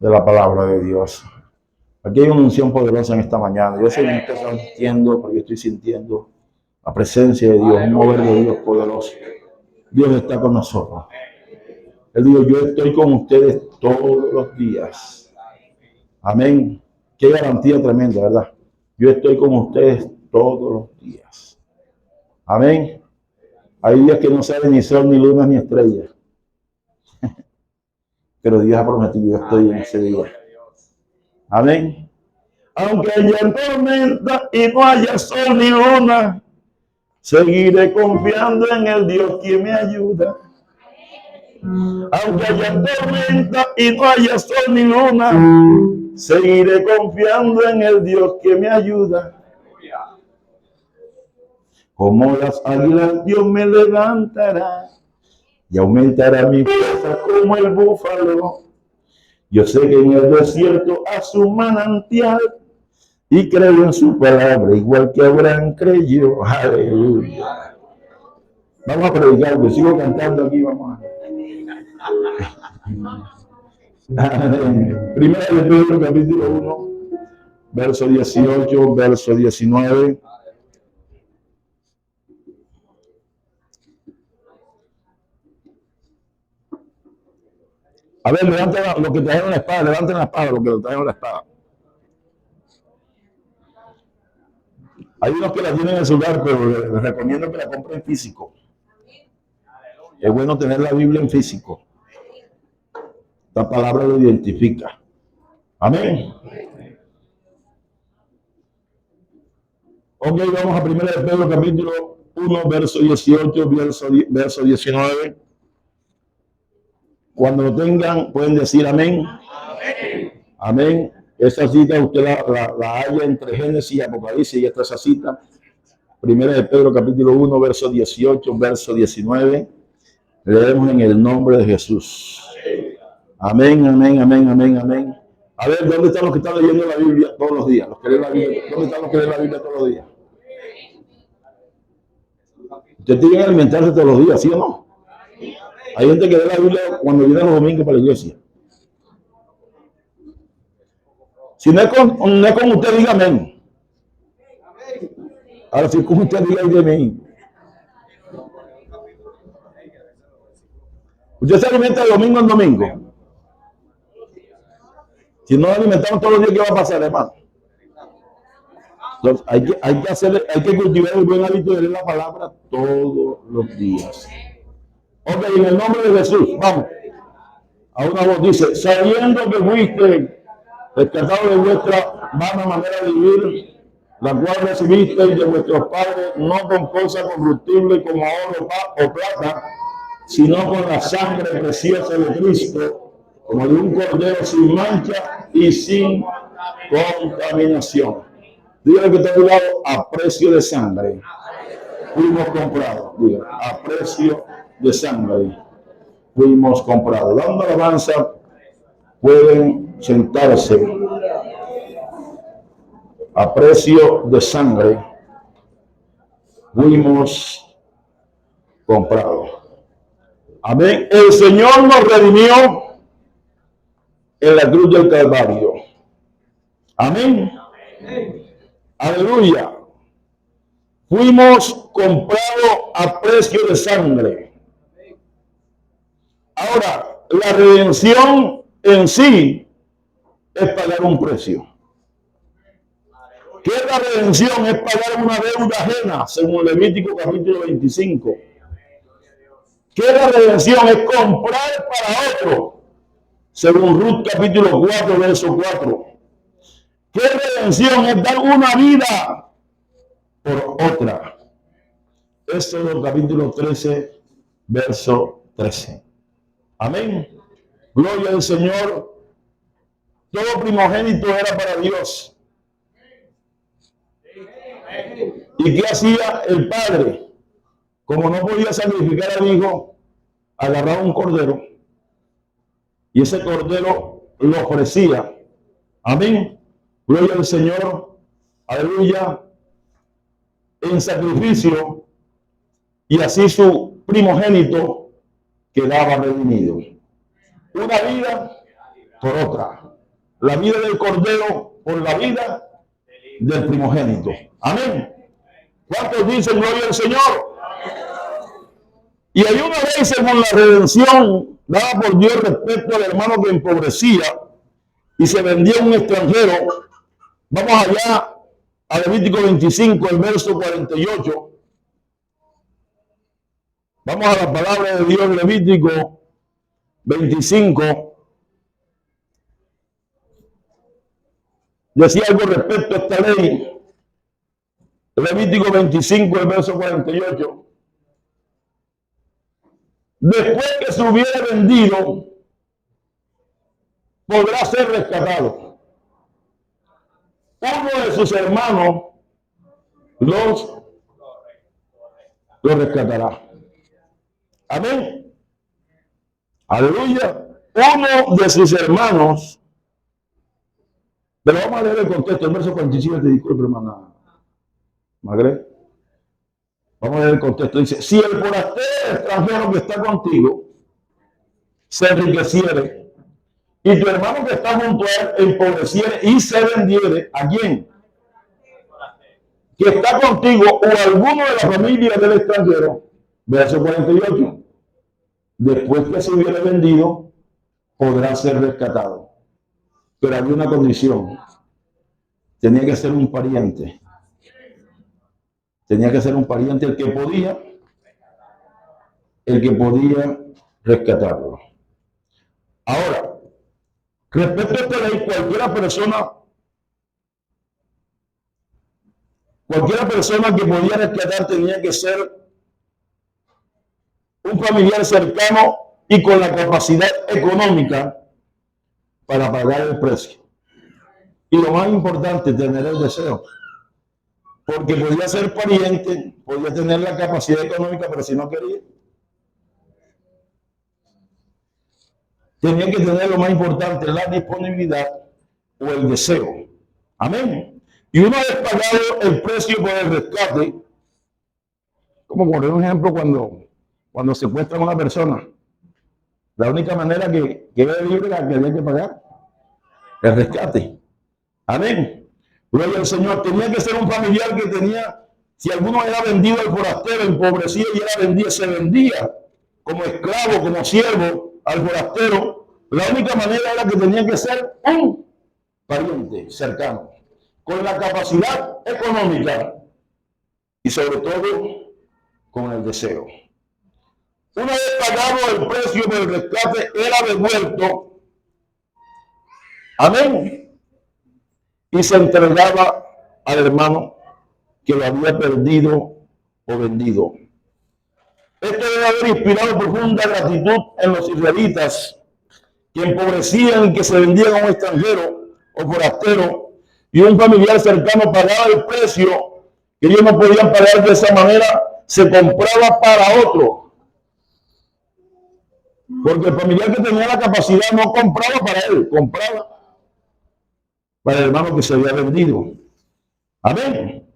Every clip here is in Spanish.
de la palabra de Dios. Aquí hay una unción poderosa en esta mañana. Yo sé que ustedes están sintiendo, porque yo estoy sintiendo la presencia de Dios, un mover de Dios poderoso. Dios está con nosotros. Él dijo, yo estoy con ustedes todos los días. Amén. Qué garantía tremenda, ¿verdad? Yo estoy con ustedes todos los días. Amén. Hay días que no sale ni sol, ni luna, ni estrella. Pero Dios ha prometido, yo estoy en ese día. Amén. Aunque haya tormenta y no haya sol ni luna, seguiré confiando en el Dios que me ayuda. Aunque haya tormenta y no haya sol ni luna, seguiré confiando en el Dios que me ayuda. Como las águilas Dios me levantará y aumentará mi fuerza como el búfalo. Yo sé que en el desierto a su manantial y creo en su palabra igual que Abraham creyó. Aleluya. Vamos a predicar, yo sigo cantando aquí, vamos a... Primera de Pedro, capítulo 1, verso 18, verso 19. A ver, levanten los que trajeron la espada, levanten la espada, los que trajeron la espada. Hay unos que la tienen en el celular, pero les recomiendo que la compren físico. Es bueno tener la Biblia en físico. La palabra lo identifica. Amén. Ok, vamos a 1 de Pedro, capítulo 1, verso 18, verso 19. Cuando lo tengan, pueden decir amén. Amén. Amén. Esa cita usted la halla entre Génesis y Apocalipsis, y esta es esa cita. 1 de Pedro, capítulo 1, verso 18, verso 19. Leemos en el nombre de Jesús. Amén, amén, amén, amén, amén. A ver, ¿dónde están los que están leyendo la Biblia todos los días? Los que leen la Biblia. ¿Dónde están los que leen la Biblia todos los días? Usted tiene que alimentarse todos los días, ¿sí o no? Hay gente que lee la Biblia cuando viene los domingos para la iglesia. Si no es con usted, diga amén. Ahora, si es con usted, diga amén. Usted se alimenta de domingo en domingo. Si no alimentamos todos los días, ¿qué va a pasar, hermano? Entonces, hay que cultivar el buen hábito de leer la palabra todos los días. Ok, en el nombre de Jesús, vamos. A una voz dice, sabiendo que fuiste rescatado de vuestra vana manera de vivir, la cual recibisteis de vuestros padres, no con cosas corruptibles como oro o plata, sino con la sangre preciosa de Cristo, como de un cordero sin mancha y sin contaminación. Dígale que está a tu lado, a precio de sangre. Fuimos comprados. Dígale, a precio de sangre. Fuimos comprados. Dando alabanza, pueden sentarse. A precio de sangre. Fuimos comprados. Amén. El Señor nos redimió en la cruz del Calvario. Amén. Aleluya. Fuimos comprados a precio de sangre. Ahora, la redención en sí es pagar un precio. ¿Qué es la redención? Es pagar una deuda ajena, según Levítico capítulo 25. ¿Qué es la redención? Es comprar para otro, según Ruth capítulo 4, verso 4. ¿Qué redención? Es dar una vida por otra. Éxodo capítulo 13, verso 13. Amén. Gloria al Señor. Todo primogénito era para Dios. ¿Y qué hacía el padre? Como no podía sacrificar al hijo, agarraba un cordero y ese cordero lo ofrecía. Amén. Gloria al Señor. Aleluya. En sacrificio, y así su primogénito quedaba redimido. Una vida por otra. La vida del cordero por la vida del primogénito. Amén. ¿Cuántos dicen gloria al Señor? Y hay una ley según la redención dada por Dios respecto al hermano que empobrecía y se vendía a un extranjero. Vamos allá a Levítico 25, el verso 48. Vamos a la palabra de Dios, Levítico 25. Decía algo respecto a esta ley. Levítico 25, el verso 48. Después que se hubiera vendido, podrá ser rescatado. Uno de sus hermanos lo rescatará. Amén. Aleluya. Uno de sus hermanos. Pero vamos a leer el contexto, el verso 47, disculpe, hermana Magre. Vamos a leer el contexto. Dice, si el forastero extranjero que está contigo se enriqueciere y tu hermano que está junto a él empobreciere y se vendiere, ¿a quién? Que está contigo o alguno de la familia del extranjero. Verso 48. Después que se hubiera vendido, podrá ser rescatado. Pero había una condición. Tenía que ser un pariente. Tenía que ser un pariente el que podía rescatarlo. Ahora, respecto a esta ley, cualquiera persona que podía rescatar tenía que ser un familiar cercano y con la capacidad económica para pagar el precio. Y lo más importante, tener el deseo. Porque podía ser pariente, podía tener la capacidad económica, pero si no quería, tenía que tener lo más importante, la disponibilidad o el deseo. Amén. Y una vez pagado el precio por el rescate, como por ejemplo cuando secuestran a una persona, la única manera que quede libre la que había que pagar, el rescate. Amén. Gloria al Señor. Tenía que ser un familiar que tenía, si alguno era vendido al forastero, empobrecía y era vendido, se vendía como esclavo, como siervo al forastero. La única manera era que tenía que ser un pariente cercano, con la capacidad económica y sobre todo con el deseo. Una vez pagado el precio del rescate, era devuelto. Amén. Y se entregaba al hermano que lo había perdido o vendido. Esto debe haber inspirado profunda gratitud en los israelitas que empobrecían y que se vendían a un extranjero o forastero y un familiar cercano pagaba el precio que ellos no podían pagar de esa manera, se compraba para otro. Porque el familiar que tenía la capacidad no compraba para él, compraba para el hermano que se había vendido. Amén.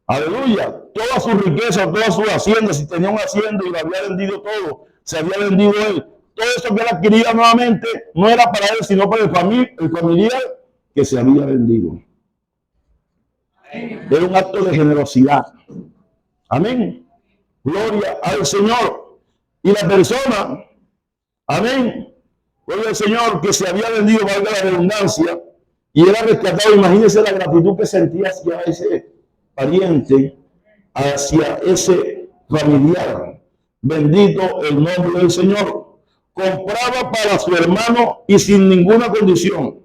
Aleluya. Toda su riqueza, toda su hacienda, si tenía una hacienda y lo había vendido todo, se había vendido él. Todo eso que él adquiría nuevamente no era para él, sino para el familiar que se había vendido. Era un acto de generosidad. Amén. Gloria al Señor. Y la persona, amén, gloria al Señor, que se había vendido, valga la redundancia, y era rescatado. Imagínense la gratitud que sentía hacia ese pariente, hacia ese familiar. Bendito el nombre del Señor. Compraba para su hermano y sin ninguna condición.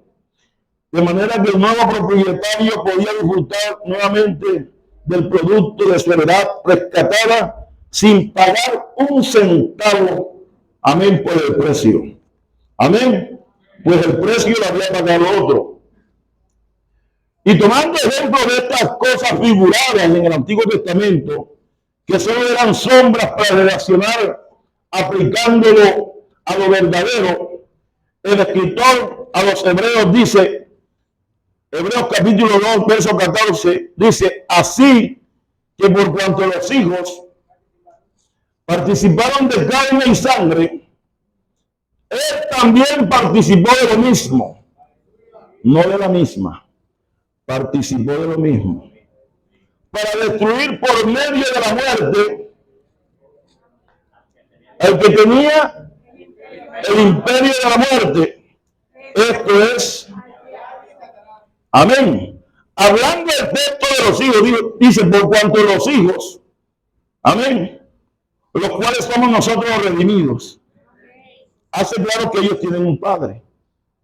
De manera que el nuevo propietario podía disfrutar nuevamente del producto de su heredad rescatada sin pagar un centavo. Amén, por el precio. Amén. Pues el precio lo había pagado otro. Y tomando ejemplo de estas cosas figuradas en el Antiguo Testamento, que solo eran sombras para relacionar, aplicándolo a lo verdadero, el escritor a los hebreos dice, Hebreos capítulo 2, verso 14, dice, así que por cuanto los hijos participaron de carne y sangre, Él también participó de lo mismo, no de la misma, participó de lo mismo, para destruir por medio de la muerte al que tenía el imperio de la muerte. Esto es, amén. Hablando del texto de los hijos, dice, por cuanto los hijos, amén, los cuales somos nosotros los redimidos, hace claro que ellos tienen un padre,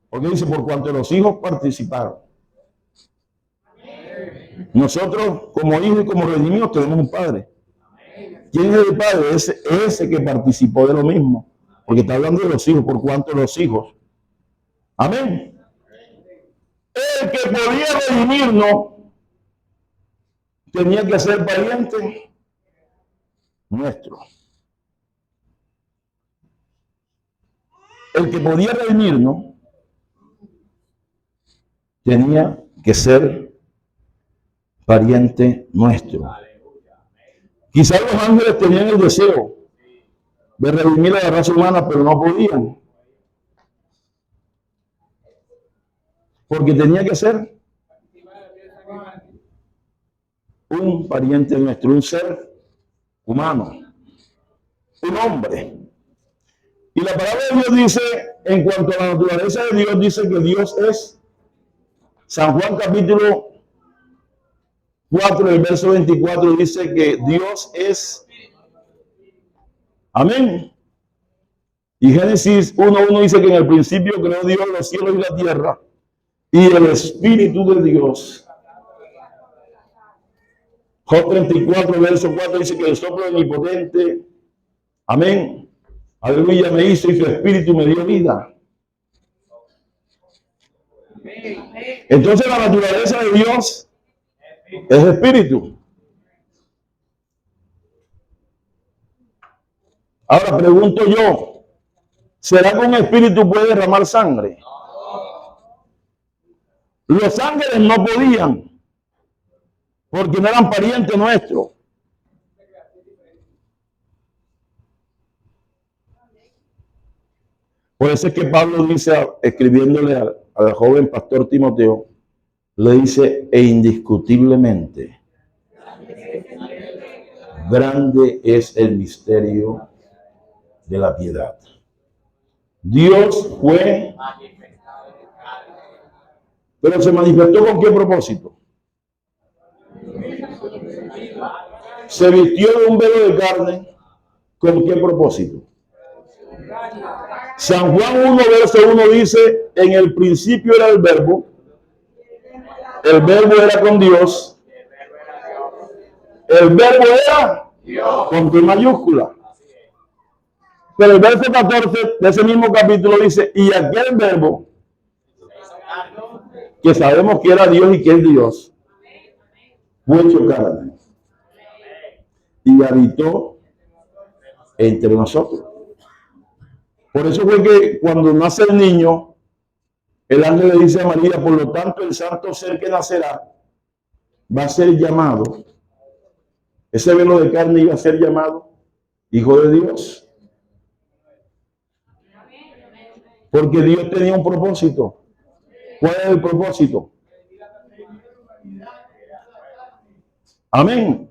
porque dice, por cuanto los hijos participaron. Nosotros, como hijos y como redimidos, tenemos un padre. ¿Quién es el padre? Ese que participó de lo mismo, porque está hablando de los hijos, por cuanto los hijos. Amén. El que podía redimirnos tenía que ser pariente nuestro. El que podía redimirnos tenía que ser pariente nuestro. Quizás los ángeles tenían el deseo de redimir a la raza humana, pero no podían. Porque tenía que ser un pariente nuestro, un ser humano, un hombre. Y la palabra de Dios dice, en cuanto a la naturaleza de Dios, dice que Dios es, San Juan capítulo 4, el verso 24, dice que Dios es, amén. Y Génesis 1:1 dice que en el principio creó Dios los cielos y la tierra, y el Espíritu de Dios. Job 34, verso 4 dice que el soplo omnipotente, amén, aleluya, me hizo y su espíritu me dio vida. Entonces la naturaleza de Dios es espíritu. Ahora pregunto yo, ¿será que un espíritu puede derramar sangre? Los ángeles no podían, porque no eran parientes nuestros. Por eso es que Pablo dice, escribiéndole al joven pastor Timoteo, le dice, e indiscutiblemente, grande es el misterio de la piedad. Dios fue, pero se manifestó ¿con qué propósito? Se vistió de un velo de carne, ¿con qué propósito? San Juan 1, verso 1 dice, en el principio era el verbo era con Dios, el verbo era con T mayúscula. Pero el verso 14 de ese mismo capítulo dice, y aquel verbo, que sabemos que era Dios y que es Dios, fue hecho carne y habitó entre nosotros. Por eso fue que cuando nace el niño, el ángel le dice a María, por lo tanto el santo ser que nacerá va a ser llamado, ese velo de carne iba a ser llamado Hijo de Dios. Porque Dios tenía un propósito. ¿Cuál es el propósito? Amén.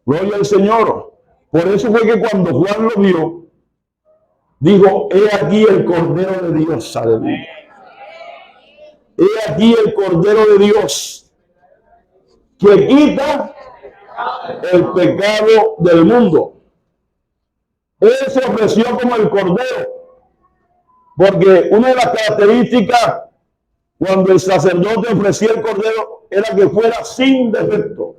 Gloria al Señor. Por eso fue que cuando Juan lo vio, dijo, he aquí el Cordero de Dios. Aleluya. He aquí el Cordero de Dios que quita el pecado del mundo. Él se ofreció como el Cordero. Porque una de las características cuando el sacerdote ofrecía el cordero era que fuera sin defecto.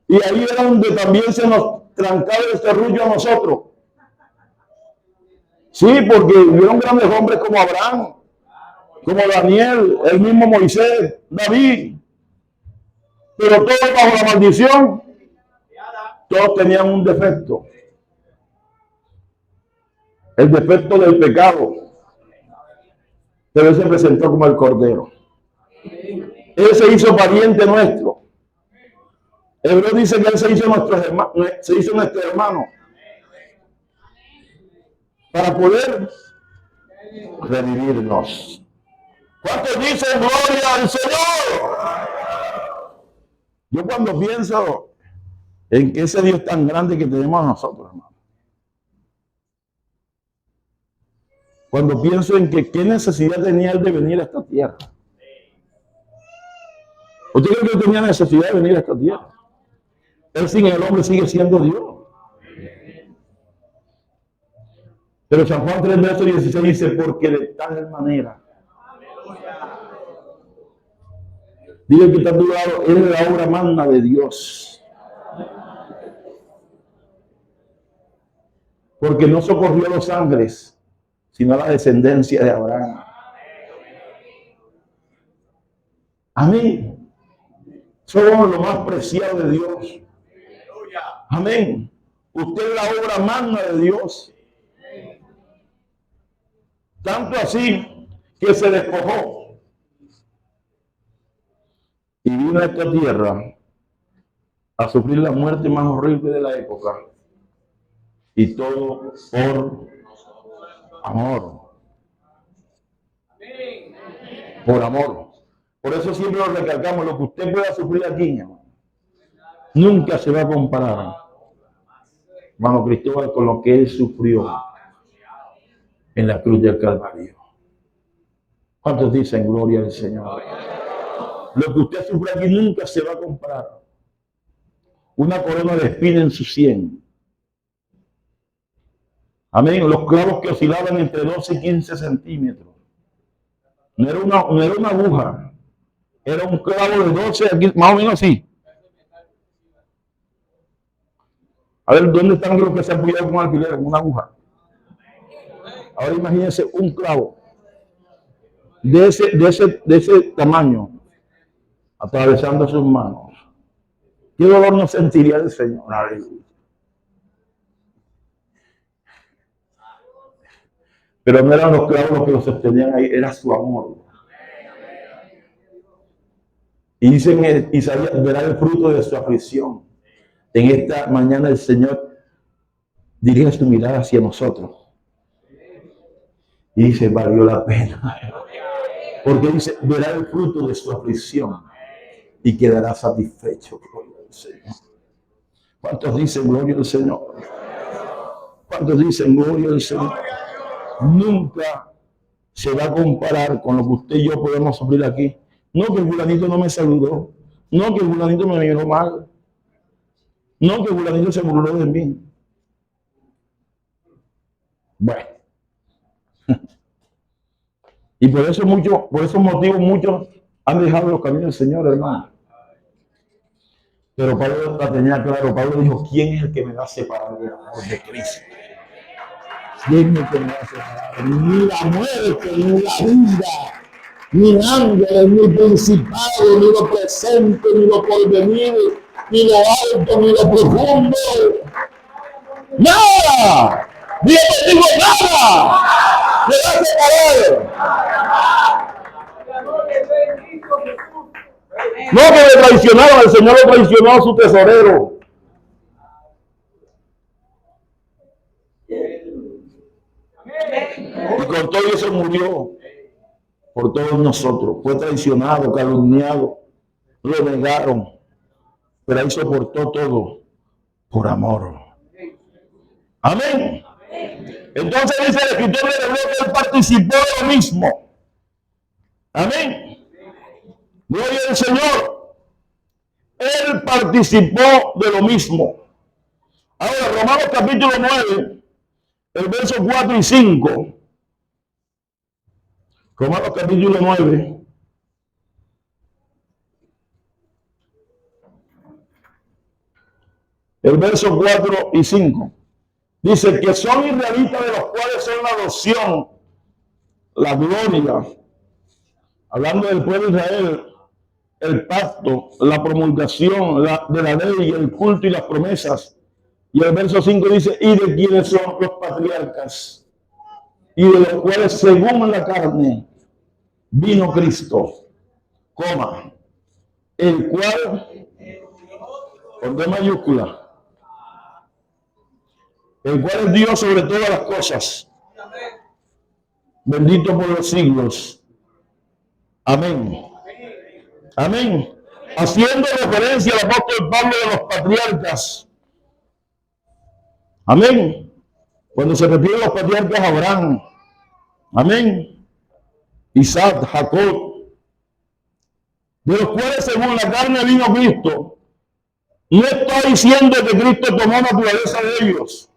Y ahí era donde también se nos trancaba el serrullo a nosotros. Sí, porque hubieron grandes hombres como Abraham, como Daniel, el mismo Moisés, David. Pero todos bajo la maldición, todos tenían un defecto. El defecto del pecado. Pero él se presentó como el Cordero. Él se hizo pariente nuestro. Hebreo dice que él se hizo nuestro hermano. para poder revivirnos. ¿Cuántos dicen gloria al Señor? Yo cuando pienso en que ese Dios tan grande que tenemos nosotros, hermano. Cuando pienso en que qué necesidad tenía él de venir a esta tierra. ¿Usted cree que él tenía necesidad de venir a esta tierra? Él sin el hombre sigue siendo Dios. Pero San Juan 3, verso 16 dice, porque de tal manera. Diga que está a tu lado, es la obra magna de Dios. Porque no socorrió a los ángeles, sino a la descendencia de Abraham. Amén. Somos lo más preciado de Dios. Amén. Usted es la obra magna de Dios. Tanto así que se despojó y vino a esta tierra a sufrir la muerte más horrible de la época. Y todo por amor. Por amor. Por eso siempre lo recalcamos, lo que usted pueda sufrir aquí, hermano, nunca se va a comparar, hermano Cristóbal, con lo que él sufrió en la cruz del Calvario. ¿Cuántos dicen gloria al Señor? Lo que usted sufre aquí nunca se va a comparar. Una corona de espina en su sien. Amén. Los clavos que oscilaban entre 12 y 15 centímetros. No era una aguja. Era un clavo de 12, aquí, más o menos así. A ver, ¿dónde están los que se apoyaron con alfileres? Una aguja. Ahora imagínense un clavo de ese tamaño atravesando sus manos. ¿Qué dolor no sentiría el Señor? Pero no eran los clavos los que los sostenían ahí, era su amor. Y dicen en Isaías, verá el fruto de su aflicción. En esta mañana el Señor dirige su mirada hacia nosotros. Y dice, valió la pena. Porque dice, verá el fruto de su aflicción y quedará satisfecho. Gloria al Señor. ¿Cuántos dicen gloria al Señor? ¿Cuántos dicen gloria al Señor? Nunca se va a comparar con lo que usted y yo podemos sufrir aquí. No que el fulanito no me saludó. No que el fulanito me miró mal. No que el fulanito se burló de mí. Bueno. Y por esos motivos muchos han dejado los caminos del Señor, hermano. Pero Pablo la tenía claro. Pablo dijo, ¿quién es el que me va a separar del amor de Cristo? ¿Quién es el que me va a separar? Ni la muerte, ni la vida, ni ángeles, ni principados, ni lo presente, ni lo porvenir, ni lo alto, ni lo profundo. ¡Nada! ¡Dios te digo nada! ¡Me va a separar! No, que le traicionaron, el Señor lo traicionó a su tesorero. Y con todo eso murió por todos nosotros. Fue traicionado, calumniado, lo negaron, pero él soportó todo por amor. Amén. Entonces dice el escritor de Hebreos que él participó de lo mismo. Amén. Gloria al Señor. Él participó de lo mismo. Ahora, Romanos capítulo 9, el verso 4 y 5. Romanos capítulo 9. El verso 4 y 5. Dice que son israelitas de los cuales son la adopción, la gloria. Hablando del pueblo de Israel, el pacto, la promulgación de la ley, el culto y las promesas. Y el verso 5 dice, y de quienes son los patriarcas, y de los cuales según la carne vino Cristo, el cual, con D mayúscula, el cual es Dios sobre todas las cosas, Bendito por los siglos. Amén. Amén. Haciendo referencia al apóstol Pablo de los patriarcas. Amén. Cuando se refiere a los patriarcas, Abraham. Amén. Isaac, Jacob. De los cuales según la carne vino Cristo. No está diciendo que Cristo tomó naturaleza de ellos.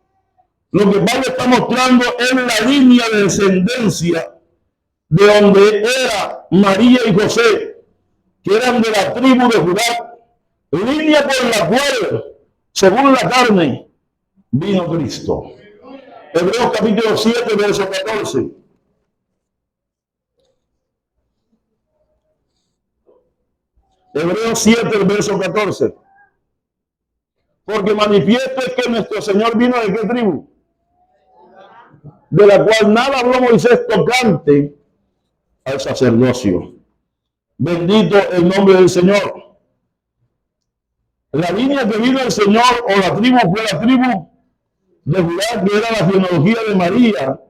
Lo que Pablo está mostrando es la línea de descendencia de donde era María y José, que eran de la tribu de Judá, línea por la cual, según la carne, vino Cristo. Hebreos capítulo 7, verso 14. Hebreos 7, verso 14. Porque manifiesto es que nuestro Señor vino de qué tribu, de la cual nada habló Moisés tocante al sacerdocio. Bendito el nombre del Señor. La línea que vino el Señor, o la tribu, fue la tribu de Judá, que era la genealogía de María,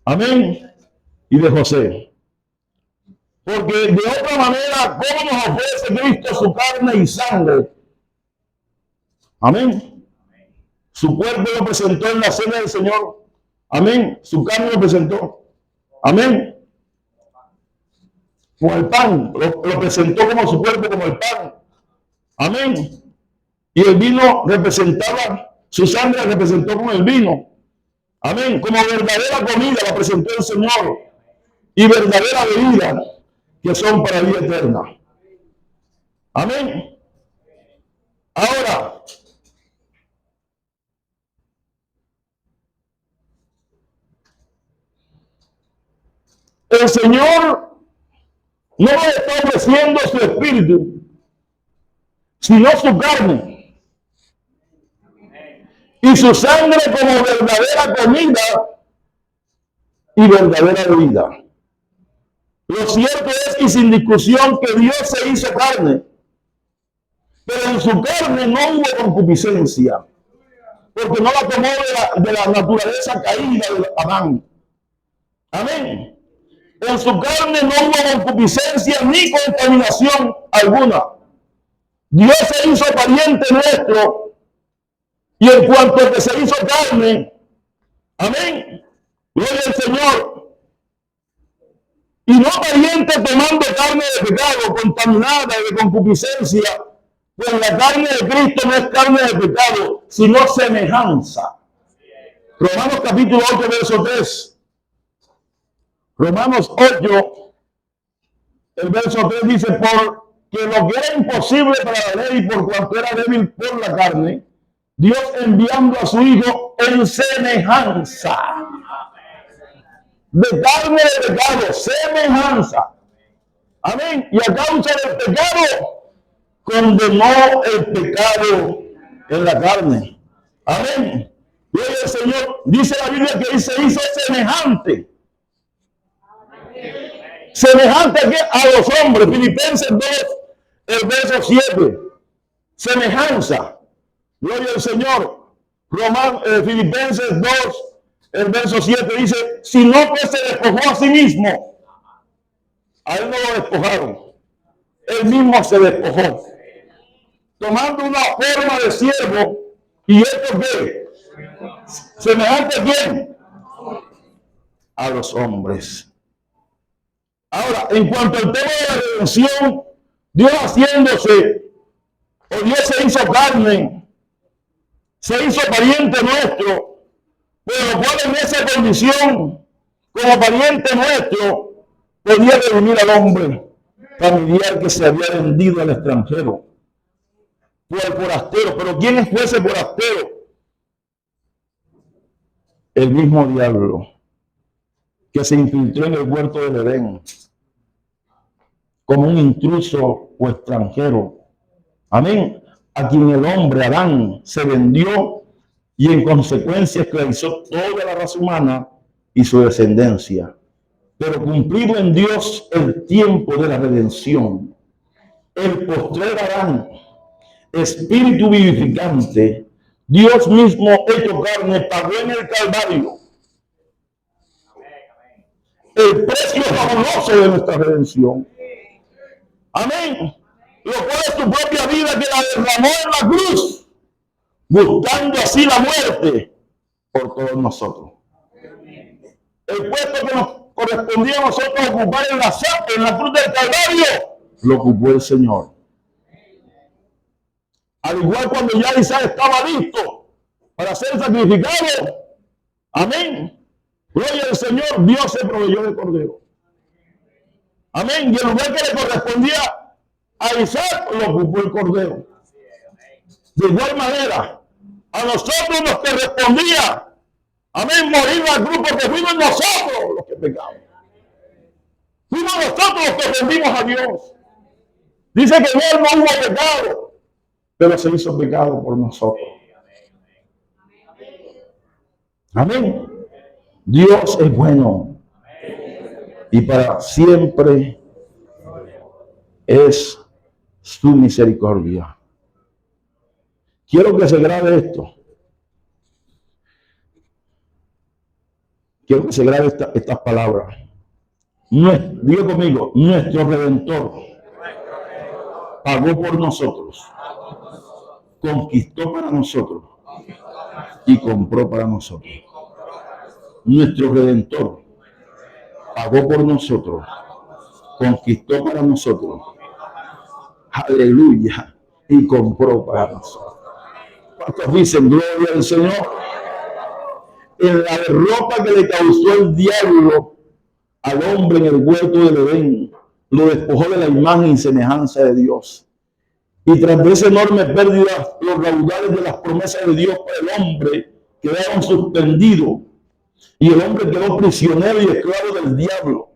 amén, y de José. Porque de otra manera, ¿cómo nos ofrece Cristo su carne y sangre? Amén. Su cuerpo lo presentó en la cena del Señor. Amén. Su carne lo presentó. Amén. Con el pan. Lo presentó como su cuerpo, como el pan. Amén. Y el vino representaba, su sangre representó con el vino. Amén. Como verdadera comida la presentó el Señor. Y verdadera bebida, que son para vida eterna. Amén. Ahora, el Señor no le está ofreciendo su espíritu, sino su carne y su sangre como verdadera comida y verdadera bebida. Lo cierto es, y sin discusión, que Dios se hizo carne, pero en su carne no hubo concupiscencia, porque no la tomó de la naturaleza caída de Adán. Amén. En su carne no hubo concupiscencia ni contaminación alguna. Dios se hizo pariente nuestro, y en cuanto a que se hizo carne, amén, gloria al Señor, y no pariente tomando carne de pecado, contaminada de concupiscencia, pues la carne de Cristo no es carne de pecado, sino semejanza. Romanos capítulo 8, verso 3. Romanos 8, el verso 3 dice, porque lo que era imposible para la ley, por cuanto era débil por la carne, Dios enviando a su Hijo en semejanza de carne de pecado, semejanza. Amén. Y a causa del pecado, condenó el pecado en la carne. Amén. Gloria al Señor. Dice la Biblia que Él se hizo semejante. Semejante a los hombres. Filipenses 2, el verso 7. Semejanza. Gloria al Señor. Filipenses 2, el verso 7 dice, sino que se despojó a sí mismo. A él no lo despojaron. Él mismo se despojó. Tomando una forma de siervo. ¿Y esto qué? ¿Semejante a quién? A los hombres. Ahora, en cuanto al tema de la redención, Dios haciéndose, o Dios se hizo carne, se hizo pariente nuestro, pero lo cual en esa condición, como pariente nuestro, podía redimir al hombre familiar que se había vendido al extranjero, o al forastero. Pero ¿quién fue ese forastero? El mismo diablo que se infiltró en el huerto del Edén como un intruso o extranjero. Amén. A quien el hombre, Adán, se vendió y en consecuencia esclavizó toda la raza humana y su descendencia. Pero cumplido en Dios el tiempo de la redención, el postrer Adán, espíritu vivificante, Dios mismo hecho carne, pagó en el Calvario el precio fabuloso de nuestra redención. Amén. Lo cual es tu propia vida que la derramó en la cruz, buscando así la muerte por todos nosotros. El puesto que nos correspondía a nosotros ocupar en la cruz del Calvario, lo ocupó el Señor. Al igual cuando ya Isaac estaba listo para ser sacrificado, amén, gloria al Señor, Dios se proveyó de cordero. Amén, y el lugar que le correspondía a Isaac lo ocupó el cordero. De igual manera, a nosotros nos correspondía, amén, morir en la cruz, porque fuimos nosotros los que pecamos. Fuimos nosotros los que ofendimos a Dios. Dice que en él no hubo pecado, pero se hizo pecado por nosotros. Amén. Dios es bueno y para siempre es su misericordia. Quiero que se grabe esto. Quiero que se grabe estas palabras. Diga conmigo, nuestro Redentor pagó por nosotros, conquistó para nosotros y compró para nosotros. Nuestro Redentor pagó por nosotros, conquistó para nosotros, aleluya, y compró para nosotros. ¿Cuántos dicen gloria al Señor? En la derrota que le causó el diablo al hombre en el huerto del Edén, lo despojó de la imagen y semejanza de Dios. Y tras de esa enorme pérdida, los raudales de las promesas de Dios para el hombre quedaron suspendidos. Y el hombre quedó prisionero y esclavo del diablo.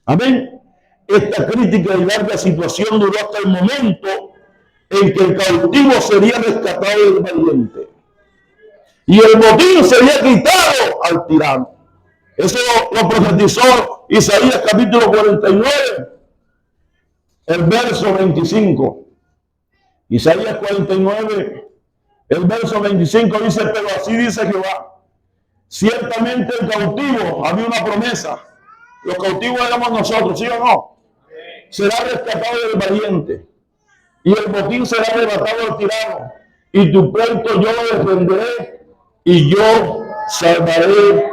Amén. Esta crítica y larga situación duró hasta el momento en que el cautivo sería rescatado del valiente. Y el botín sería quitado al tirano. Eso lo profetizó Isaías capítulo 49, el verso 25. Isaías 49, el verso 25 dice, pero así dice Jehová, ciertamente el cautivo, había una promesa, los cautivos éramos nosotros, ¿sí o no? Será rescatado del valiente, y el botín será arrebatado al tirano, y tu pleito yo lo defenderé, y yo salvaré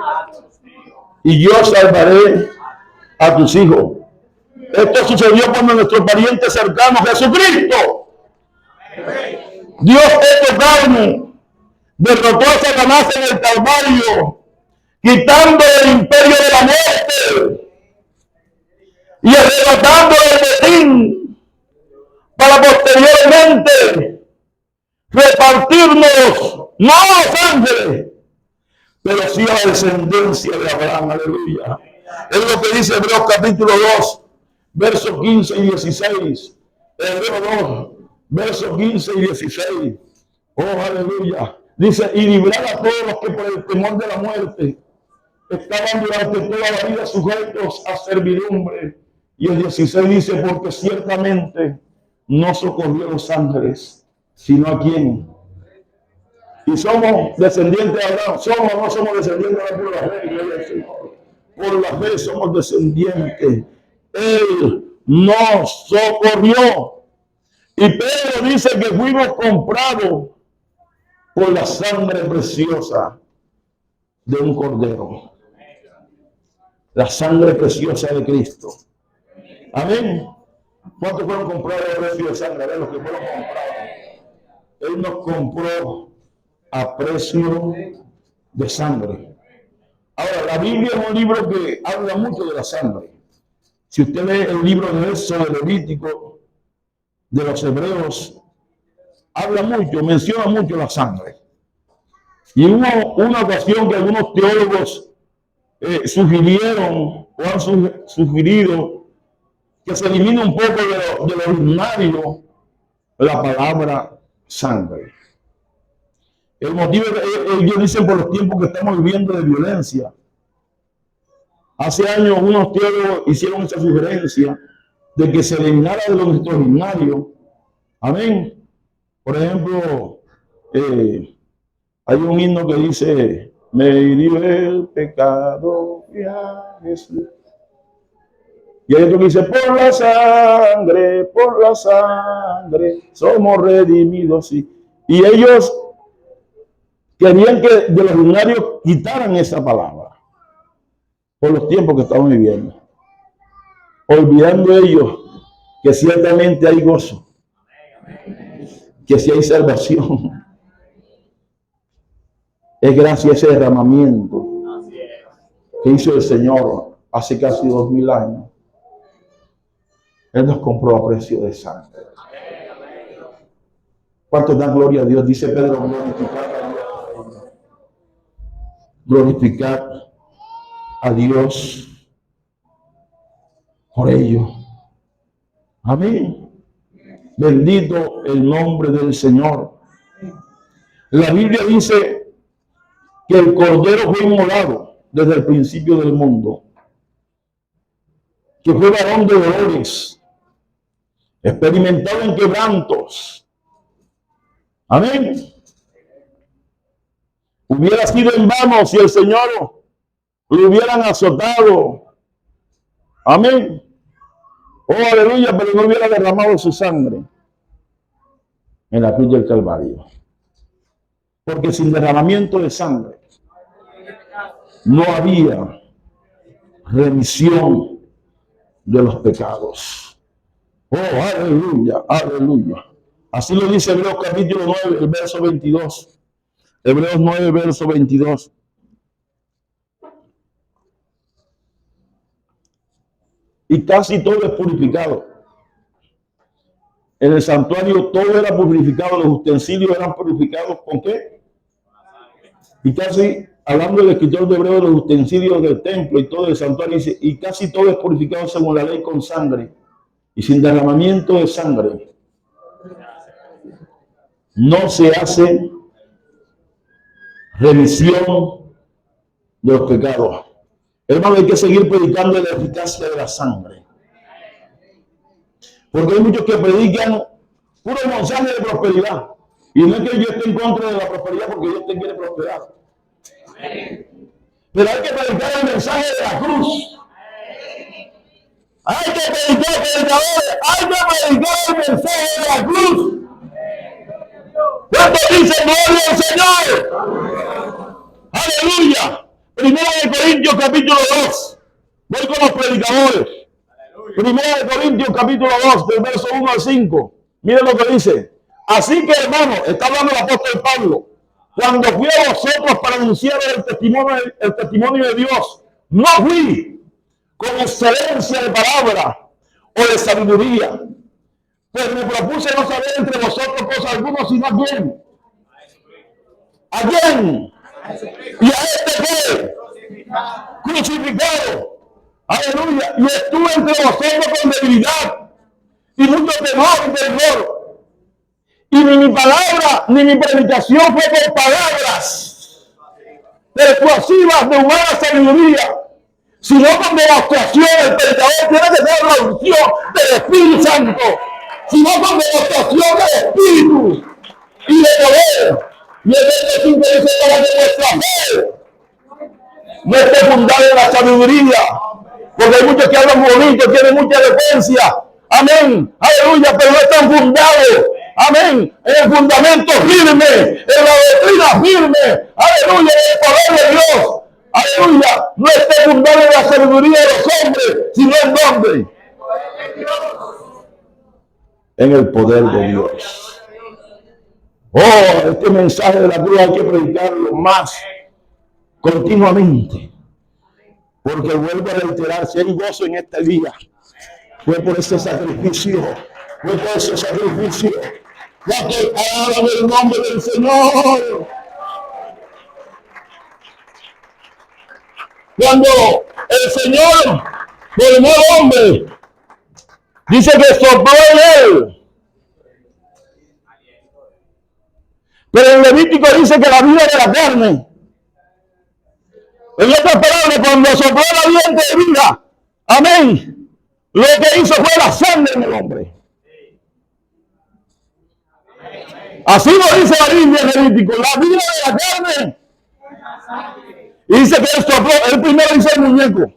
a tus hijos. Esto sucedió cuando nuestro pariente cercano, Jesucristo, Dios hecho carne, derrotó a Satanás en el Calvario, quitando el imperio de la muerte y arrebatando el botín para posteriormente repartirnos, no a los ángeles, pero sí a la descendencia de Abraham. Aleluya. Es lo que dice Hebreos capítulo 2, versos 15 y 16. Hebreos 2, versos 15 y 16. Oh, aleluya. Dice, y librar a todos los que por el temor de la muerte estaban durante toda la vida sujetos a servidumbre. Y el 16 dice, porque ciertamente no socorrió a los ángeles, sino a quién. Y somos descendientes de Abraham. ¿Somos o no somos descendientes de Abraham? Por la fe, gloria al Señor. Por la fe somos descendientes. Él nos socorrió. Y Pedro dice que fuimos comprados por la sangre preciosa de un cordero. La sangre preciosa de Cristo. Amén. ¿Cuántos fueron comprados a precio de sangre? A ver, los que fueron comprados. Él nos compró a precio de sangre. Ahora, la Biblia es un libro que habla mucho de la sangre. Si usted lee el libro de Éxodo, de Levítico, de los Hebreos, habla mucho, menciona mucho la sangre. Y hubo una ocasión que algunos teólogos sugirieron o han sugerido que se elimine un poco de lo ordinario la palabra sangre. El motivo ellos dicen por los tiempos que estamos viviendo de violencia. Hace años unos teólogos hicieron esa sugerencia de que se eliminara de lo extraordinario. Amén. Por ejemplo, hay un himno que dice, me hirió el pecado, ya Jesús. Y hay otro que dice, por la sangre, somos redimidos. Y ellos querían que de los lunarios quitaran esa palabra por los tiempos que estamos viviendo, olvidando ellos que ciertamente hay gozo, que si hay salvación, es gracias a ese derramamiento que hizo el Señor hace casi 2000 años. Él nos compró a precio de sangre. ¿Cuántos dan gloria a Dios? Dice Pedro, glorificar a Dios por ello. Amén. Bendito el nombre del Señor. La Biblia dice que el Cordero fue inmolado desde el principio del mundo, que fue varón de dolores, experimentado en quebrantos. Amén. Hubiera sido en vano si el Señor lo hubieran azotado. Amén. Oh, aleluya, pero no hubiera derramado su sangre en la cruz del Calvario. Porque sin derramamiento de sangre no había remisión de los pecados. Oh, aleluya, aleluya. Así lo dice Hebreos capítulo 9, el verso 22. Hebreos 9, verso 22. Y casi todo es purificado. En el santuario todo era purificado, los utensilios eran purificados ¿con qué? Y casi, hablando del escritor de Hebreos, los utensilios del templo y todo el santuario, dice, y casi todo es purificado según la ley con sangre. Y sin derramamiento de sangre no se hace remisión de los pecados. Hermano, hay que seguir predicando la eficacia de la sangre. Porque hay muchos que predican puro mensaje de prosperidad. Y no es que yo esté en contra de la prosperidad porque Dios te quiere prosperar. Pero hay que predicar el mensaje de la cruz. Hay que predicar, predicadores, hay que predicar el mensaje de la cruz. ¿Cuánto dice gloria al Señor? Aleluya. Primera de Corintios capítulo 2. Voy con los predicadores. Primera de Corintios capítulo 2, del verso 1 al 5. Miren lo que dice. Así que, hermano, está hablando el apóstol Pablo. Cuando fui a vosotros para anunciar el testimonio de Dios, no fui con excelencia de palabra o de sabiduría, pues me propuse no saber entre vosotros cosas algunas, sino a quién. ¿A quién? ¿Y a este qué? Crucificado. Aleluya. Y estuve entre vosotros con debilidad y mucho temor y terror. Y ni mi palabra ni mi predicación fue por palabras persuasivas de humana sabiduría, sino con demostración. El predicador tiene que tener la unción del Espíritu Santo, sino con demostración del Espíritu y de poder. Y el verso 5 dice, para que vuestra fe no esté fundada en la sabiduría, porque hay muchos que hablan bonito, tienen mucha elocuencia, amén, aleluya, pero no están fundados, amén, en el fundamento firme, en la doctrina firme, aleluya, en el poder de Dios, aleluya, no esté fundado en la sabiduría de los hombres, sino en dónde, en el poder de Dios. Oh, este mensaje de la cruz hay que predicarlo más continuamente, porque vuelvo a reiterar, si hay gozo en este día, fue por ese sacrificio, fue por ese sacrificio. Ya que alaban el nombre del Señor. Cuando el Señor formó al hombre, dice que sopló en él. Pero en Levítico dice que la vida de la carne. En otras palabras, cuando sopló la viento de vida, amén, lo que hizo fue la sangre en el hombre. Así lo dice la Biblia en Levítico, la vida de la carne. Y dice que él sopló, él primero hizo el muñeco.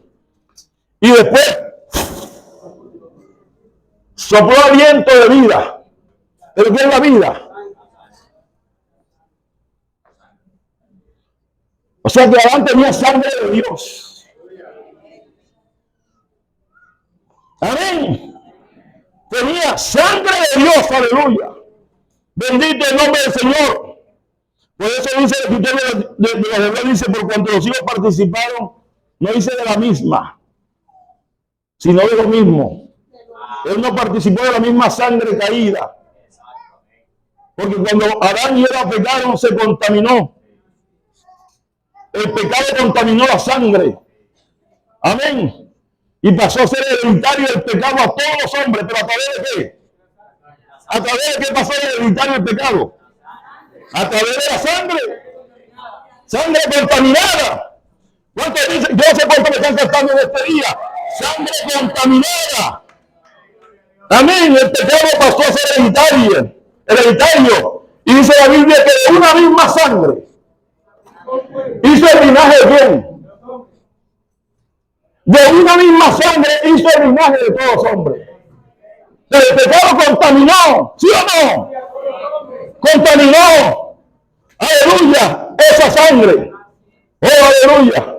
Y después sopló aliento de vida. ¿Pero qué es la vida? O sea que Adán tenía sangre de Dios. Amén. Tenía sangre de Dios, aleluya. Bendito el nombre del Señor. Por eso dice el escritor de los Hebreos, dice, por cuanto los hijos participaron, no dice de la misma, sino de lo mismo. Él no participó de la misma sangre caída. Porque cuando Adán y Eva pecaron, se contaminó. El pecado contaminó la sangre. Amén. Y pasó a ser hereditario el pecado a todos los hombres. ¿Pero a través de qué? ¿A través de qué pasó a hereditario el pecado? A través de la sangre. Sangre contaminada. ¿Cuántos dicen? Yo sé cuánto me están cantando en este día. Sangre contaminada. Amén. El pecado pasó a ser hereditario. Y dice la Biblia que de una misma sangre hizo el linaje de quién? De una misma sangre hizo el linaje de todos los hombres. Pero el pecado contaminó, ¿sí o no? Contaminó, aleluya, esa sangre. Oh, aleluya.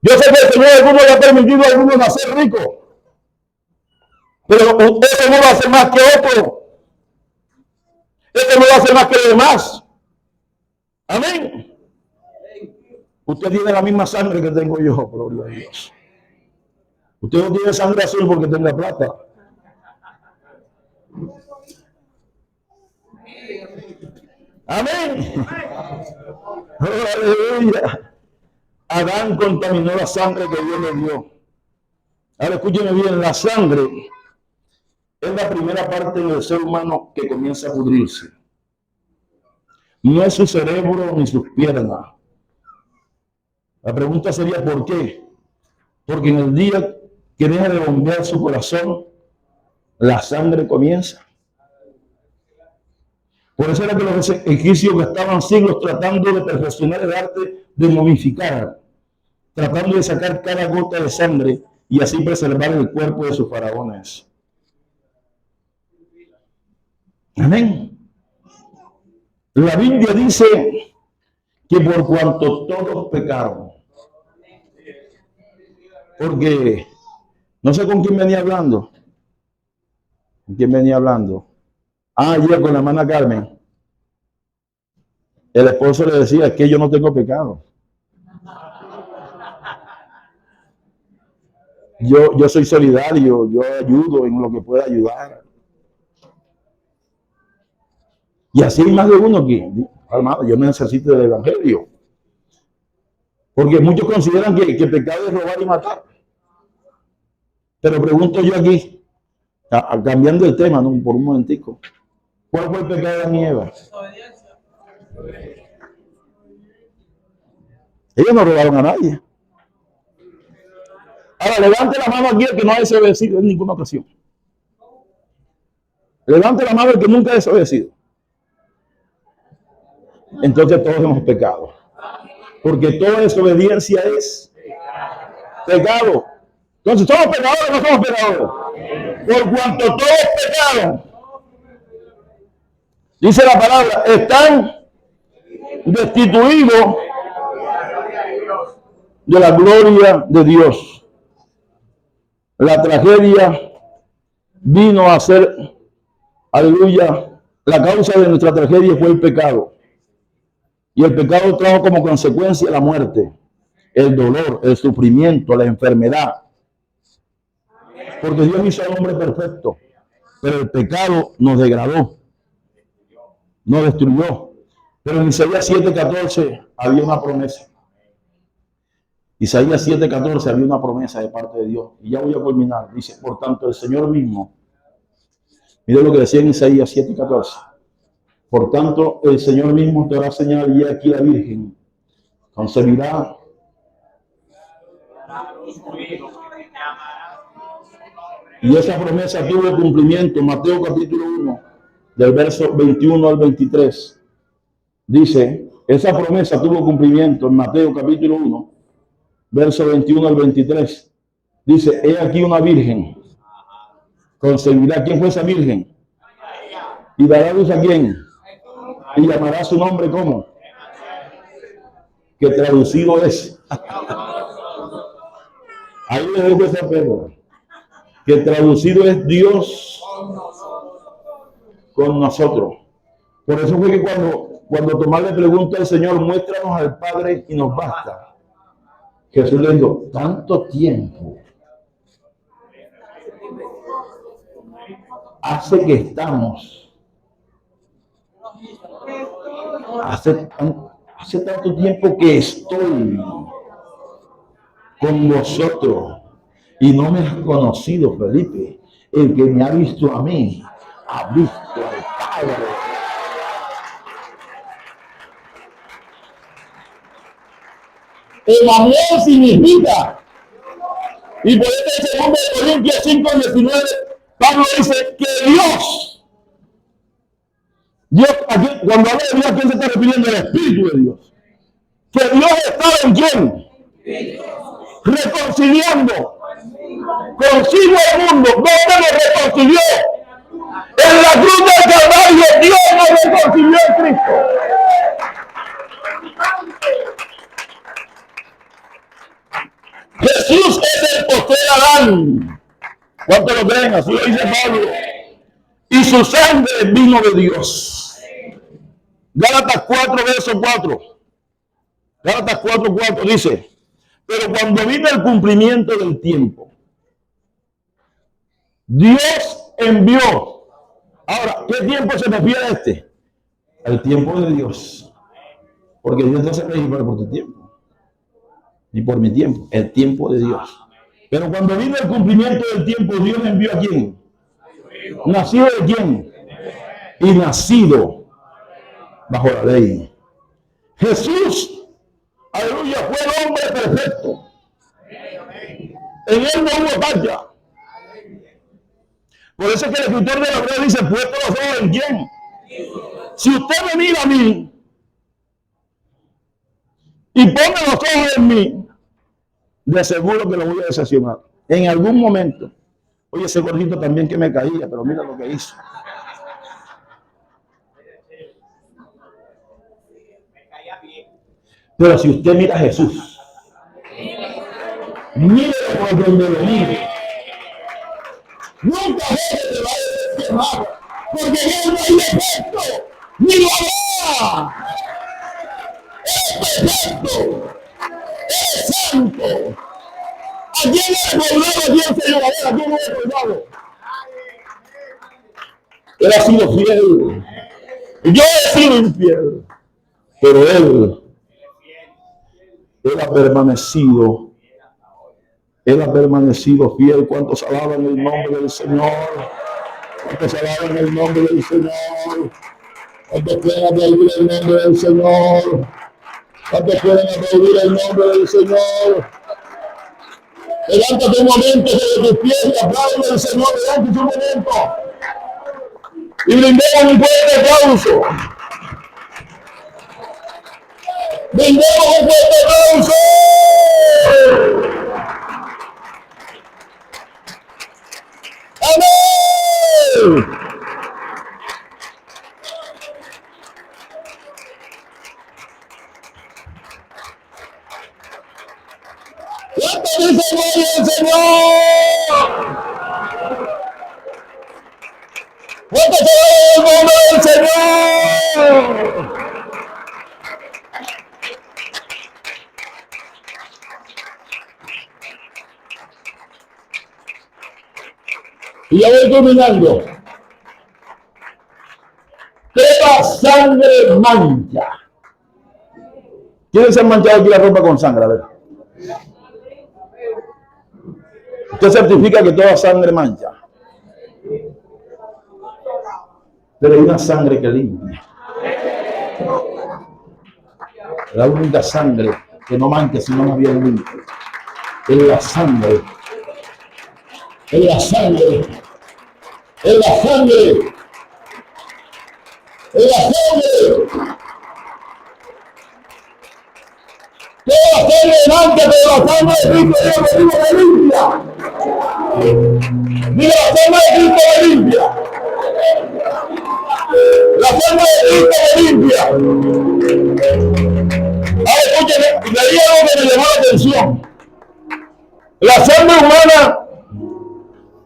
Yo sé que el Señor alguno le ha permitido a algunos nacer ricos, pero eso no va a ser más que otro. Eso no va a ser más que los demás. Amén. Usted tiene la misma sangre que tengo yo, gloria a Dios. Usted no tiene sangre azul porque tenga plata. Amén. Aleluya. Adán contaminó la sangre que Dios le dio. Ahora escúcheme bien, la sangre es la primera parte del ser humano que comienza a pudrirse. No es su cerebro ni sus piernas. La pregunta sería ¿por qué? Porque en el día que deja de bombear su corazón, la sangre comienza. Por eso era que los egipcios gastaban siglos tratando de perfeccionar el arte de momificar, tratando de sacar cada gota de sangre y así preservar el cuerpo de sus faraones. Amén. La Biblia dice que por cuanto todos pecaron, porque no sé con quién venía hablando. ¿Con quién venía hablando? Ayer con la hermana Carmen. El esposo le decía que yo no tengo pecado. Yo soy solidario, yo ayudo en lo que pueda ayudar. Y así hay más de uno que, hermano, yo necesito del evangelio. Porque muchos consideran que pecado es robar y matar. Pero pregunto yo aquí, cambiando el tema, ¿no? Por un momentico. ¿Cuál fue el pecado de Adán y Eva? Ellos no robaron a nadie. Ahora, levante la mano aquí el que no ha desobedecido en ninguna ocasión. Levante la mano el que nunca ha desobedecido. Entonces todos hemos pecado. Porque toda desobediencia es pecado. Entonces, ¿somos pecadores o no somos pecadores? Por cuanto todos pecaron, dice la palabra, están destituidos de la gloria de Dios. La tragedia vino a ser, aleluya, la causa de nuestra tragedia fue el pecado. Y el pecado trajo como consecuencia la muerte, el dolor, el sufrimiento, la enfermedad. Porque Dios hizo al hombre perfecto, pero el pecado nos degradó, nos destruyó. Pero en Isaías 7:14 había una promesa. Isaías 7:14 había una promesa de parte de Dios. Y ya voy a culminar. Dice, por tanto, el Señor mismo. Mire lo que decía en Isaías 7:14. Por tanto, el Señor mismo te hará señal y aquí la Virgen concebirá y esa promesa tuvo cumplimiento. Mateo capítulo 1, del verso 21 al 23. Dice, esa promesa tuvo cumplimiento en Mateo capítulo 1, verso 21 al 23. Dice, he aquí una virgen Concebirá. ¿Quién fue esa virgen? ¿Y dará luz a quién? Y llamará su nombre ¿cómo? Que traducido es. Ahí le dejo esa perla. Que traducido es Dios con nosotros. Por eso fue que cuando Tomás le pregunta al Señor, muéstranos al Padre y nos basta. Jesús le dijo, tanto tiempo hace que estamos, hace tanto tiempo que estoy con vosotros y no me has conocido, Felipe. El que me ha visto a mí, ha visto al Padre. Emanuel significa, y por eso en 2 Corintios 5:19, Pablo dice que Dios, aquí, cuando habla de Dios, ¿a quién se está refiriendo? Al Espíritu de Dios. Que Dios está en quién? Reconciliando consigo el mundo. ¿Dónde lo reconcilió? En la cruz del Calvario. Dios nos reconcilió en Cristo. Jesús es el postrer Adán. ¿Cuántos lo creen? Así lo dice Pablo. Y su sangre vino de Dios. Gálatas 4, verso 4. Gálatas 4:4 dice, pero cuando vino el cumplimiento del tiempo, Dios envió. Ahora, ¿qué tiempo se refiere a este? Al tiempo de Dios. Porque Dios no se rige por tu tiempo, ni por mi tiempo, el tiempo de Dios. Pero cuando vino el cumplimiento del tiempo, Dios envió a quién? ¿Nacido de quién? Y nacido bajo la ley. Jesús, aleluya, fue el hombre perfecto. En él no hubo falla. Por eso es que el escritor de la Biblia dice, puesto los ojos en quién. Si usted me mira a mí y pone los ojos en mí, de seguro que lo voy a decepcionar. En algún momento. Oye, ese gordito también que me caía, pero mira lo que hizo. Pero si usted mira a Jesús, mire por donde lo mire. Nunca se va a decepcionar, porque en él no hay defecto, ni lo habrá. Es perfecto, es santo. ¿A quién le ha colgado? ¿A quién se llevará? ¿A quién le ha colgado? Él ha sido fiel. Yo he sido infiel. Pero él ha permanecido. Él ha permanecido fiel. ¿Cuántos alaban el nombre del Señor? ¿Cuántos alaban el nombre del Señor? ¿Cuántos pueden aplaudir el nombre del Señor? ¿Cuántos pueden aplaudir el nombre del Señor? Levántate un momento sobre tus pies y aplaude al Señor. Levántate un momento. Y brindemos un fuerte aplauso. Brindemos un fuerte aplauso. ¡Amén! ¿Cuánto dice gloria al Señor? ¿Cuánto se va el nombre del Señor? Y ya voy terminando. ¿Qué la sangre mancha? ¿Quién se ha manchado aquí la ropa con sangre? A ver. Usted certifica que toda sangre mancha. Pero hay una sangre que limpia. La única sangre que no mancha sino más bien limpia. Es la sangre. Es la sangre. Es la sangre. Es la sangre. Toda sangre mancha, pero la sangre de Cristo es la limpia. Mira, la sangre de Cristo me limpia. La sangre de Cristo me limpia. Ahora escúcheme, le di algo que me llamó la atención. La sangre humana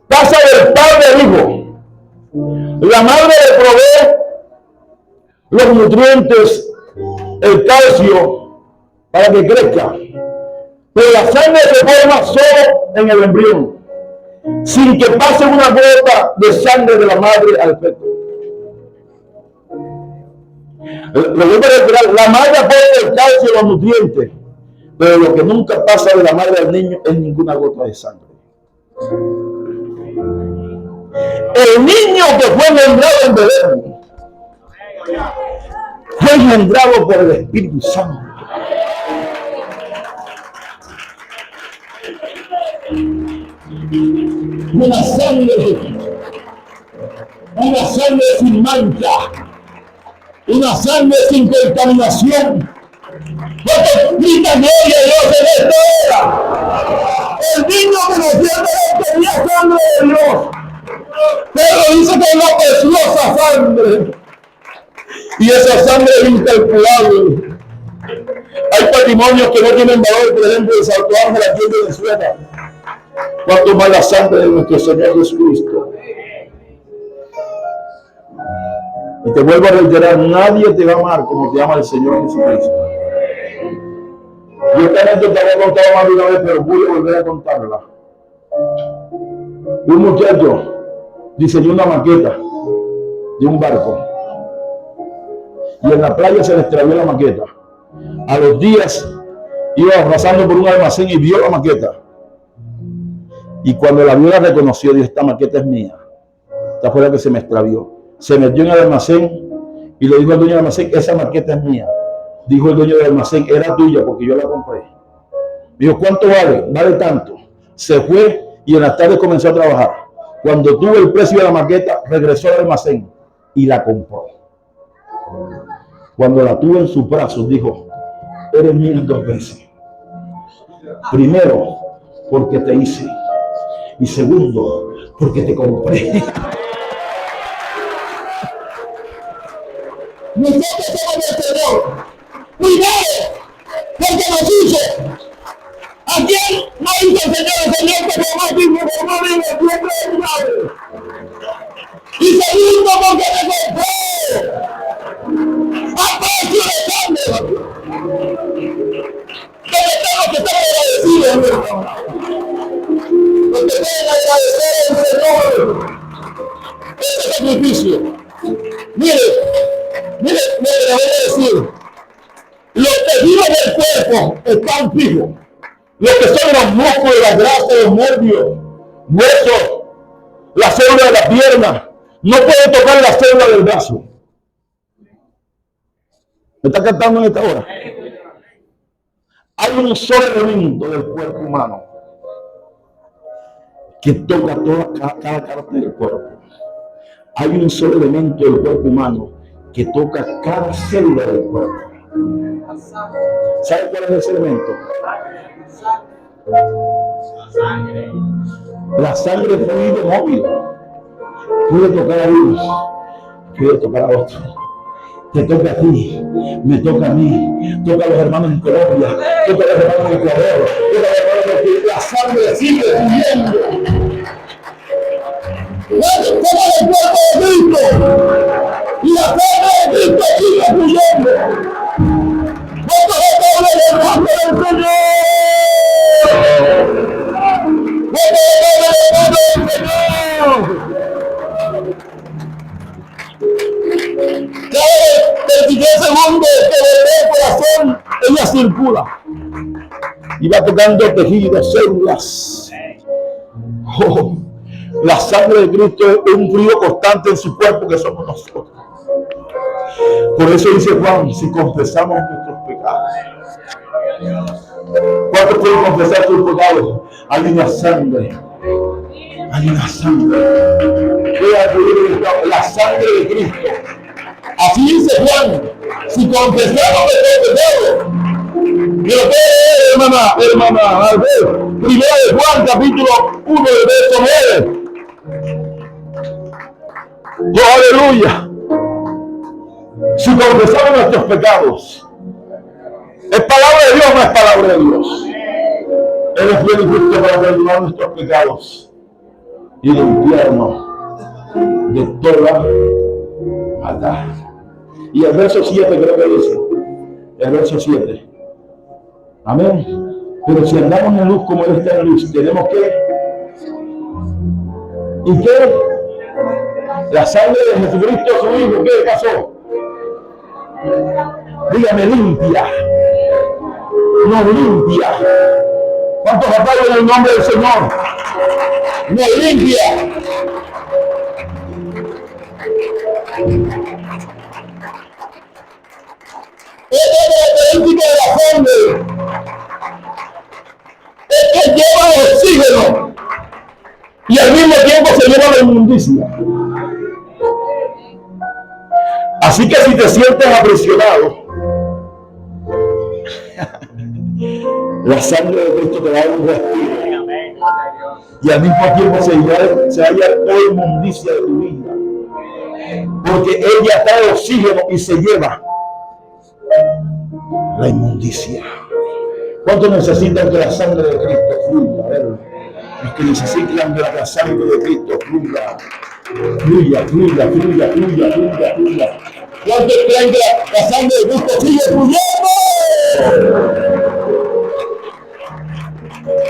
pasa del padre al hijo. La madre le provee los nutrientes, el calcio, para que crezca. Pero la sangre se forma solo en el embrión, sin que pase una gota de sangre de la madre al feto. La madre aporta el calcio y los nutrientes, pero lo que nunca pasa de la madre al niño es ninguna gota de sangre. El niño que fue engendrado en Belén fue engendrado por el Espíritu Santo. Una sangre sin mancha, una sangre sin contaminación. ¿Cuántos gritan gloria a Dios en esta hora? El niño que nació tenía sangre de Dios, pero dice que es la preciosa sangre, y esa sangre es incalculable. Hay patrimonios que no tienen valor, por ejemplo, el santuario de la piel de Venezuela. Cuanto más la sangre de nuestro Señor Jesucristo. Y te vuelvo a reiterar, nadie te va a amar como te ama el Señor Jesucristo. Yo esta anécdota te había contado más de una vez, pero voy a volver a contarla. Un muchacho diseñó una maqueta de un barco. Y en la playa se le extravió la maqueta. A los días iba pasando por un almacén y vio la maqueta. Y cuando la vio, la reconoció, dijo: esta maqueta es mía. Esta fue la que se me extravió. Se metió en el almacén y le dijo al dueño del almacén: esa maqueta es mía. Dijo el dueño del almacén: era tuya porque yo la compré. Dijo: ¿cuánto vale? Vale tanto. Se fue y en la tarde comenzó a trabajar. Cuando tuvo el precio de la maqueta, regresó al almacén y la compró. Cuando la tuvo en sus brazos, dijo: eres mía 2 veces. Primero, porque te hice. Y segundo, porque te compré. Nosotros somos del Señor. Primero, porque nos hizo. ¿A quién no hizo el Señor? El Señor que formó mismo, formó vivo, siempre es madre. Y segundo, porque me compró. A precio de sangre. Que tenemos que estar agradecidos, hermano. Porque deben agradecer al Señor este sacrificio. Mire, le voy a decir, los tejidos del cuerpo están fijos. Lo que son los músculos, las grasas, los nervios, huesos, la célula de la pierna, no puede tocar la célula del brazo. ¿Me está captando en esta hora? Hay un solo elemento del cuerpo humano que toca cada parte del cuerpo. Hay un solo elemento del cuerpo humano que toca cada célula del cuerpo. ¿Sabe cuál es ese elemento? La sangre es fluido móvil. Puede tocar a uno, puede tocar a otro. Te toca a ti, me toca a mí, toca a los hermanos en Colombia, toca a los hermanos en Ecuador, toca a los hermanos en Chile. La sangre sigue fluyendo. Toca el cuerpo de Cristo y la sangre de Cristo sigue fluyendo. ¡Vamos a darle el nombre del Señor! ¡Vamos a darle el nombre del Señor! Cada 23 segundos que le dé el corazón, ella circula y va tocando tejidos, células. Oh, la sangre de Cristo es un fluido constante en su cuerpo que somos nosotros. Por eso dice Juan: si confesamos nuestros pecados. ¿Cuántos pueden confesar sus pecados? Hay una sangre. Hay una sangre. La sangre de Cristo. Así dice Juan: si confesamos nuestros pecados. Pero ¿qué es, hermana? Primera de Juan, capítulo 1, verso 9. ¡Oh, aleluya! Si confesamos nuestros pecados, ¿es palabra de Dios o no es palabra de Dios? Él es fiel y justo para perdonar nuestros pecados y limpiarnos de toda maldad. Y el verso 7 creo que dice, el verso 7. Amén. Pero si andamos en luz como Él está en luz, tenemos que, ¿y qué? La sangre de Jesucristo, su Hijo, ¿qué pasó? Dígame, limpia. Nos limpia. ¿Cuántos apoyan en el nombre del Señor? Nos limpia. Esta es la característica de la sangre. Es que lleva oxígeno y al mismo tiempo se lleva la inmundicia. Así que si te sientes aprisionado, la sangre de Cristo te da un respiro y al mismo tiempo se halla toda inmundicia de tu vida, porque ella está de oxígeno y se lleva la inmundicia. ¿Cuántos necesitan que la sangre de Cristo fluya? A ver, los que necesitan que la sangre de Cristo fluya. Fluya. ¿Cuántos creen que la sangre de Cristo sigue fluyendo?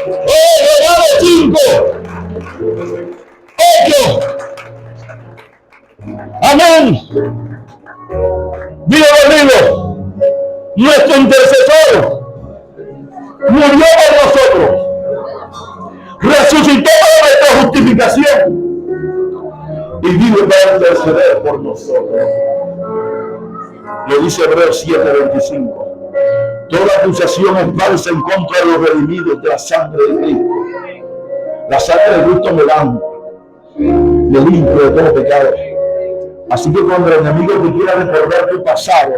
¡Oh, 5! 8. Amén. Digo conmigo, nuestro intercesor murió por nosotros, resucitó para nuestra justificación y vive para interceder por nosotros. Lo dice Hebreos 7:25. Toda acusación es falsa en contra de los redimidos de la sangre de Cristo. La sangre de Cristo me limpia de todo pecado. Así que cuando el enemigo te quiera recordar tu pasado,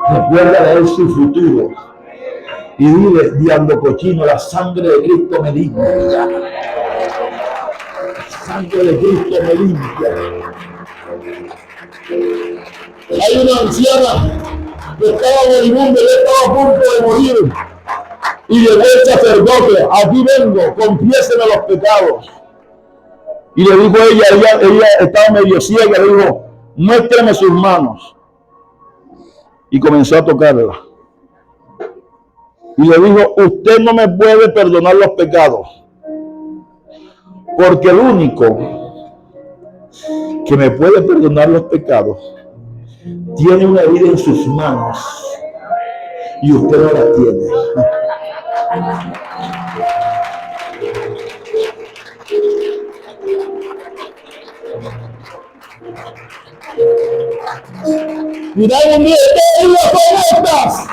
recuerda de él su futuro y dile: diablo cochino, la sangre de Cristo me limpia. La sangre de Cristo me limpia. Hay una anciana que estaba moribunda, y estaba a punto de morir, y llegó el sacerdote: aquí vengo, confiéseme los pecados. Y le dijo ella estaba medio ciega, le dijo: muéstrame sus manos. Y comenzó a tocarla. Y le dijo: usted no me puede perdonar los pecados, porque el único que me puede perdonar los pecados tiene una herida en sus manos y usted no la tiene. Mira un día con estas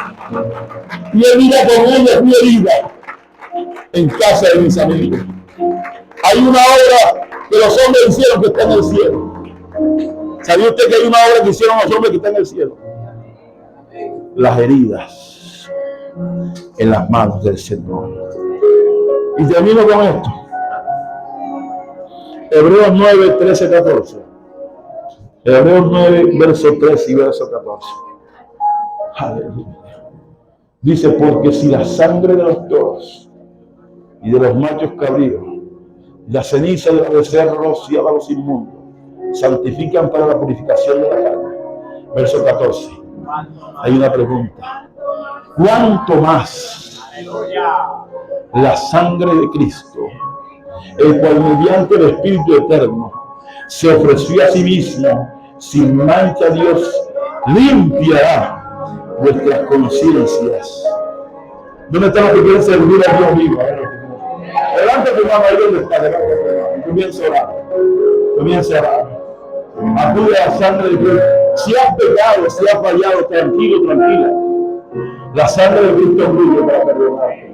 y él mira con ella mi herida en casa de mis amigos. Hay una obra que los hombres hicieron que está en el cielo. ¿Sabía usted que hay una obra que hicieron los hombres que está en el cielo? Las heridas en las manos del Señor. Y termino con esto. Hebreos 9, 13, 14. Hebreos 9, verso 13 y verso 14. Aleluya. Dice: porque si la sangre de los toros y de los machos cabríos, la ceniza de los becerros y a los inmundos, santifican para la purificación de la carne. Verso 14. Hay una pregunta: ¿cuánto más la sangre de Cristo, el cual mediante el Espíritu Eterno se ofreció a sí mismo sin mancha a Dios, limpiará vuestras conciencias? ¿Dónde están los que quieren servir a Dios vivo? Levanta tu mano ahí donde está, levanta tu mano. Comienza a orar. Comienza a orar. Acude a la sangre de Cristo. Si has pecado, si has fallado, tranquilo, tranquila. La sangre de Cristo es libre para perdonarte.